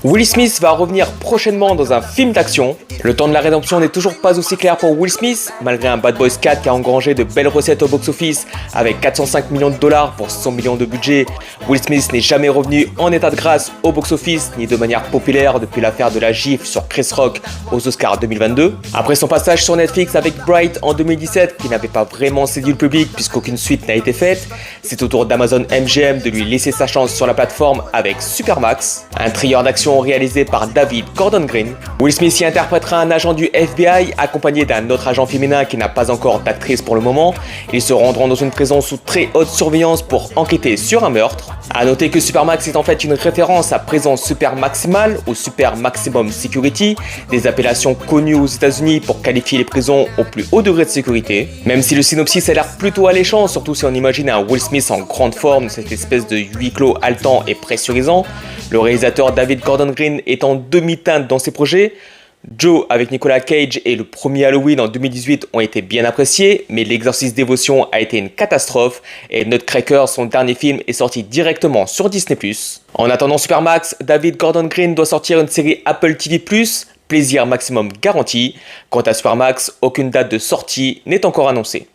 Will Smith va revenir prochainement dans un film d'action. Le temps de la rédemption n'est toujours pas aussi clair pour Will Smith, malgré un Bad Boys 4 qui a engrangé de belles recettes au box-office avec 405 millions de dollars pour 100 millions de budget. Will Smith n'est jamais revenu en état de grâce au box-office ni de manière populaire depuis l'affaire de la gifle sur Chris Rock aux Oscars 2022. Après son passage sur Netflix avec Bright en 2017 qui n'avait pas vraiment séduit le public puisqu'aucune suite n'a été faite, c'est au tour d'Amazon MGM de lui laisser sa chance sur la plateforme avec Supermax, un thriller d'action réalisé par David Gordon Green. Will Smith y interprétera un agent du FBI accompagné d'un autre agent féminin qui n'a pas encore d'actrice pour le moment. Ils se rendront dans une prison sous très haute surveillance pour enquêter sur un meurtre. A noter que Supermax est en fait une référence à Prison Super Maximal ou Super Maximum Security, des appellations connues aux États-Unis pour qualifier les prisons au plus haut degré de sécurité. Même si le synopsis a l'air plutôt alléchant, surtout si on imagine un Will Smith en grande forme, cette espèce de huis clos haletant et pressurisant, le réalisateur David Gordon Green est en demi-teinte dans ses projets. Joe avec Nicolas Cage et le premier Halloween en 2018 ont été bien appréciés, mais l'Exorciste Dévotion a été une catastrophe et Nutcracker, son dernier film, est sorti directement sur Disney+. En attendant Supermax, David Gordon Green doit sortir une série Apple TV+, plaisir maximum garanti. Quant à Supermax, aucune date de sortie n'est encore annoncée.